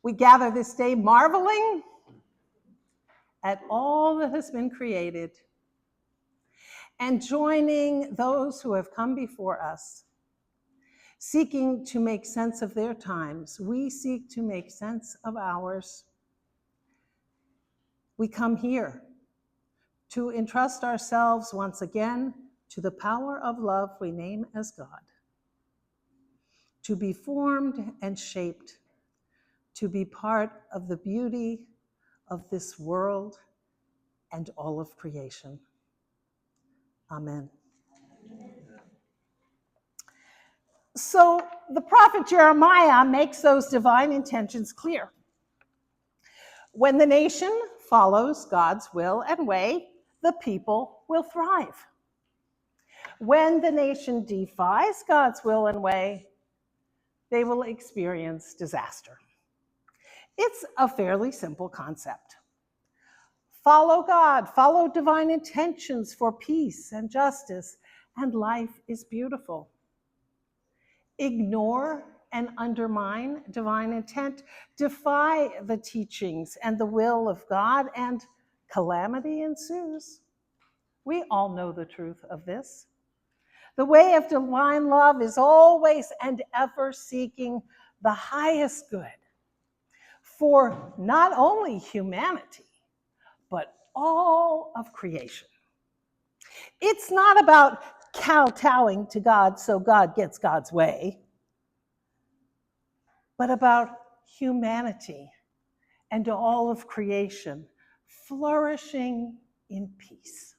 We gather this day marveling at all that has been created and joining those who have come before us, seeking to make sense of their times. We seek to make sense of ours. We come here to entrust ourselves once again to the power of love we name as God, to be formed and shaped, to be part of the beauty of this world and all of creation. Amen. So the prophet Jeremiah makes those divine intentions clear. When the nation follows God's will and way, the people will thrive. When the nation defies God's will and way, they will experience disaster. It's a fairly simple concept. Follow God, follow divine intentions for peace and justice, and life is beautiful. Ignore and undermine divine intent, defy the teachings and the will of God, and calamity ensues. We all know the truth of this. The way of divine love is always and ever seeking the highest good for not only humanity, but all of creation. It's not about kowtowing to God so God gets God's way, but about humanity and all of creation flourishing in peace.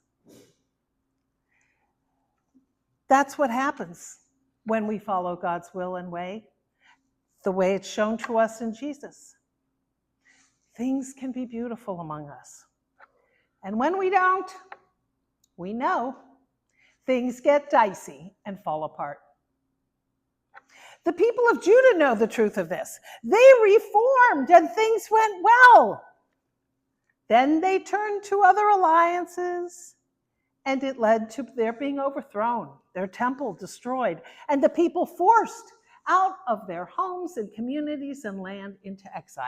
That's what happens when we follow God's will and way, the way it's shown to us in Jesus. Things can be beautiful among us. And when we don't, we know things get dicey and fall apart. The people of Judah know the truth of this. They reformed and things went well. Then they turned to other alliances, and it led to their being overthrown, their temple destroyed, and the people forced out of their homes and communities and land into exile.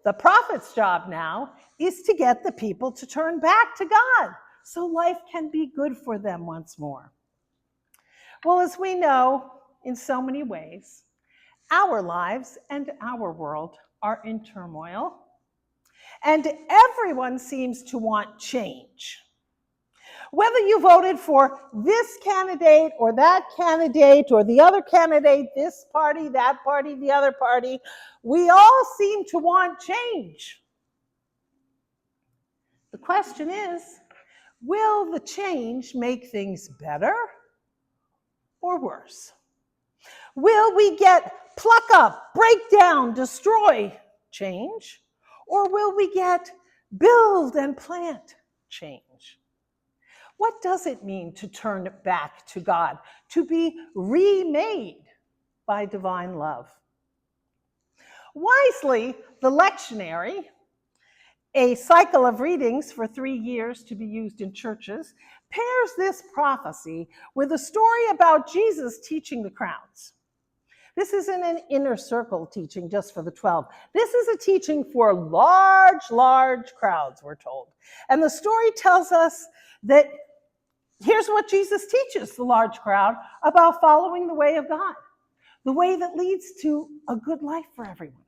The prophet's job now is to get the people to turn back to God so life can be good for them once more. Well, as we know, in so many ways, our lives and our world are in turmoil, and everyone seems to want change. Whether you voted for this candidate or that candidate or the other candidate, this party, that party, the other party, we all seem to want change. The question is, will the change make things better or worse? Will we get pluck up, break down, destroy change? Or will we get build and plant change? What does it mean to turn back to God, to be remade by divine love? Wisely, the lectionary, a cycle of readings for 3 years to be used in churches, pairs this prophecy with a story about Jesus teaching the crowds. This isn't an inner circle teaching just for the 12. This is a teaching for large crowds, we're told. And the story tells us that here's what Jesus teaches the large crowd about following the way of God, the way that leads to a good life for everyone.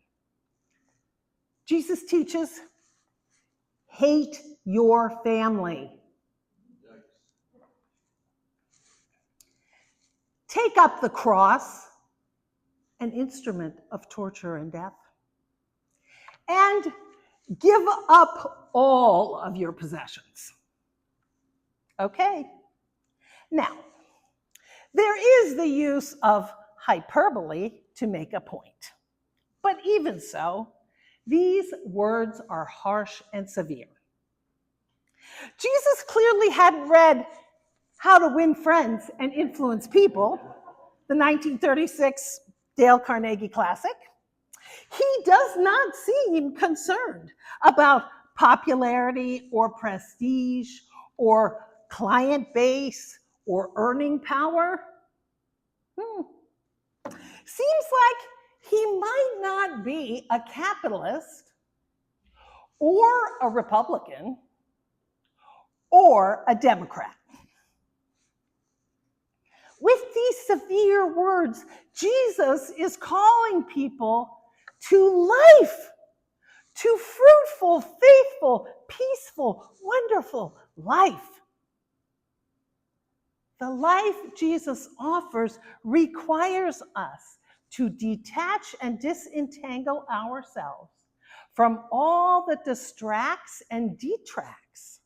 Jesus teaches, hate your family. Take up the cross, an instrument of torture and death, and give up all of your possessions. Okay. Now, there is the use of hyperbole to make a point. But even so, these words are harsh and severe. Jesus clearly hadn't read How to Win Friends and Influence People, the 1936 Dale Carnegie classic. He does not seem concerned about popularity or prestige or client base or earning power. Seems like he might not be a capitalist or a Republican or a Democrat. With these severe words, Jesus is calling people to life, to fruitful, faithful, peaceful, wonderful life. The life Jesus offers requires us to detach and disentangle ourselves from all that distracts and detracts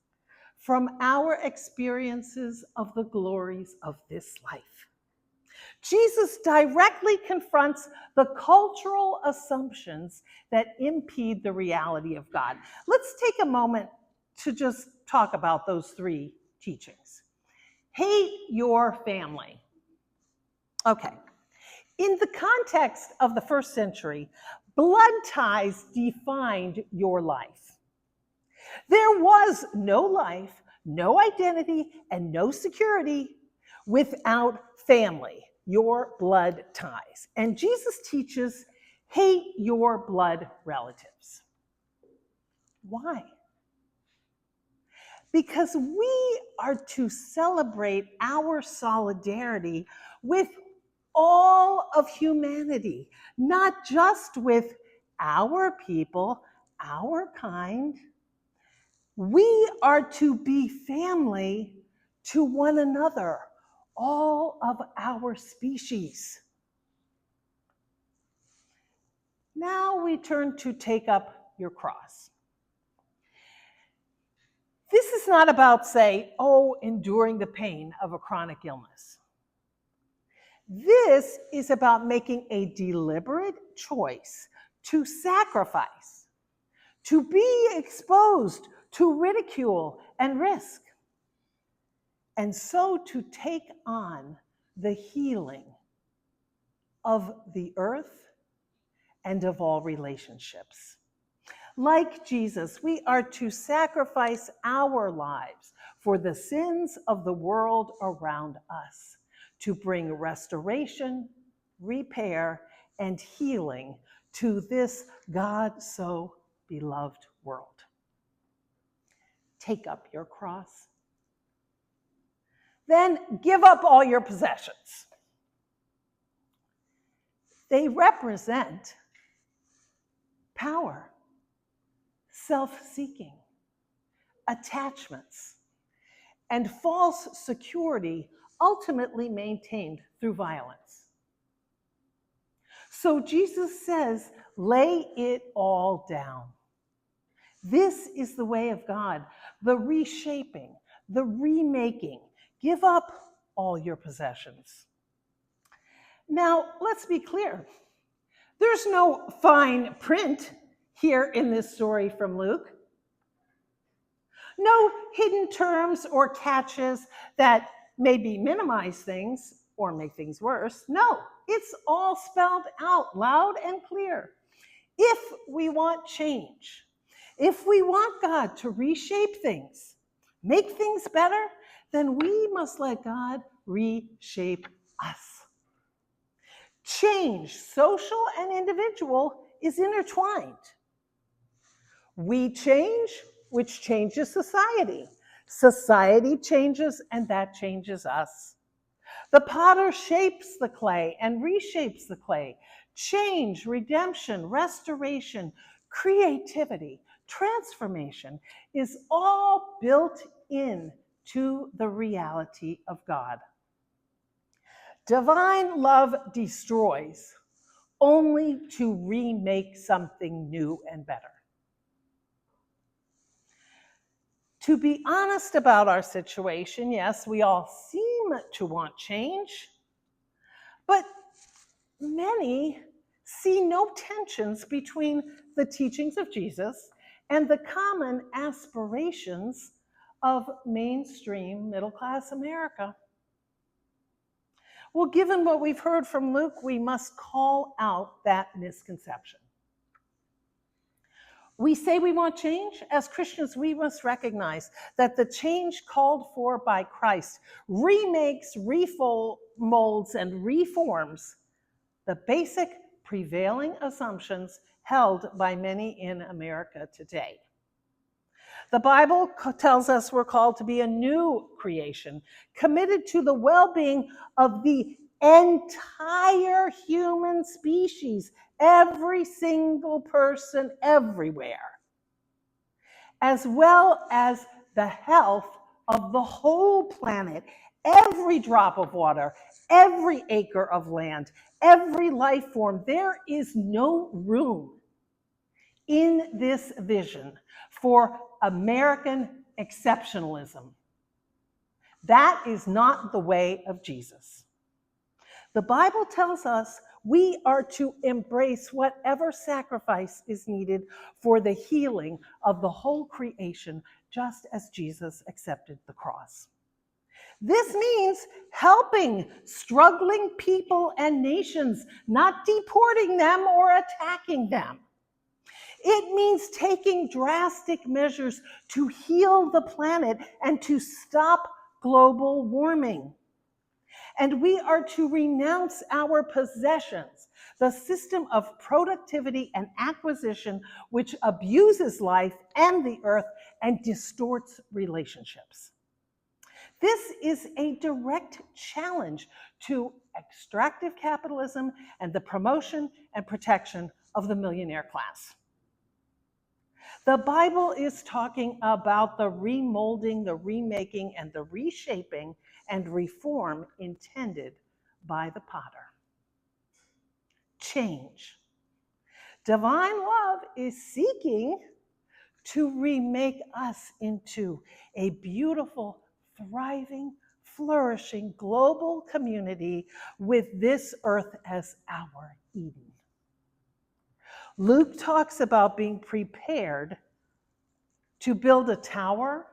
from our experiences of the glories of this life. Jesus directly confronts the cultural assumptions that impede the reality of God. Let's take a moment to just talk about those three teachings. Hate your family. Okay. In the context of the first century, blood ties defined your life. There was no life, no identity, and no security without family, your blood ties. And Jesus teaches, hate your blood relatives. Why? Because we are to celebrate our solidarity with all of humanity, not just with our people, our kind. We are to be family to one another, all of our species. Now we turn to take up your cross. This is not about, say, enduring the pain of a chronic illness. This is about making a deliberate choice to sacrifice, to be exposed to ridicule and risk, and so to take on the healing of the earth and of all relationships. Like Jesus, we are to sacrifice our lives for the sins of the world around us, to bring restoration, repair, and healing to this God so beloved world. Take up your cross. Then give up all your possessions. They represent power, self-seeking, attachments, and false security ultimately maintained through violence. So Jesus says, lay it all down. This is the way of God, the reshaping, the remaking. Give up all your possessions. Now, let's be clear. There's no fine print here in this story from Luke. No hidden terms or catches that maybe minimize things or make things worse. No, it's all spelled out loud and clear. If we want change, if we want God to reshape things, make things better, then we must let God reshape us. Change, social and individual, is intertwined. We change, which changes society. Society changes, and that changes us. The potter shapes the clay and reshapes the clay. Change, redemption, restoration, creativity, transformation is all built into the reality of God. Divine love destroys only to remake something new and better. To be honest about our situation, yes, we all seem to want change, but many see no tensions between the teachings of Jesus and the common aspirations of mainstream middle-class America. Well, given what we've heard from Luke, we must call out that misconception. We say we want change. As Christians, we must recognize that the change called for by Christ remakes, remolds, and reforms the basic prevailing assumptions held by many in America today. The Bible tells us we're called to be a new creation, committed to the well-being of the entire human species, every single person everywhere, as well as the health of the whole planet, every drop of water, every acre of land, every life form. There is no room in this vision for American exceptionalism. That is not the way of Jesus. The Bible tells us we are to embrace whatever sacrifice is needed for the healing of the whole creation, just as Jesus accepted the cross. This means helping struggling people and nations, not deporting them or attacking them. It means taking drastic measures to heal the planet and to stop global warming. And we are to renounce our possessions, the system of productivity and acquisition which abuses life and the earth and distorts relationships. This is a direct challenge to extractive capitalism and the promotion and protection of the millionaire class. The Bible is talking about the remolding, the remaking, and the reshaping and reform intended by the potter. Change. Divine love is seeking to remake us into a beautiful, thriving, flourishing global community with this earth as our Eden. Luke talks about being prepared to build a tower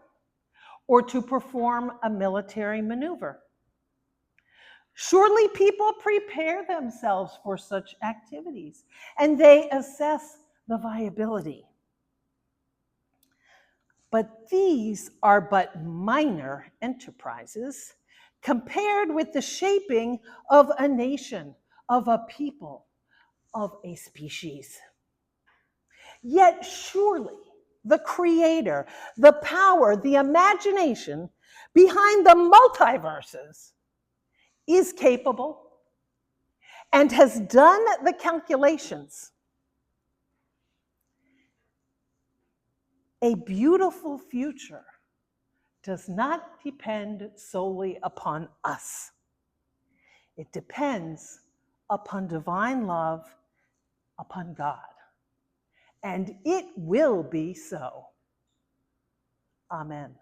or to perform a military maneuver. Surely people prepare themselves for such activities and they assess the viability. But these are but minor enterprises compared with the shaping of a nation, of a people, of a species. Yet surely the creator, the power, the imagination behind the multiverses is capable and has done the calculations. A beautiful future does not depend solely upon us. It depends upon divine love, upon God. And it will be so. Amen.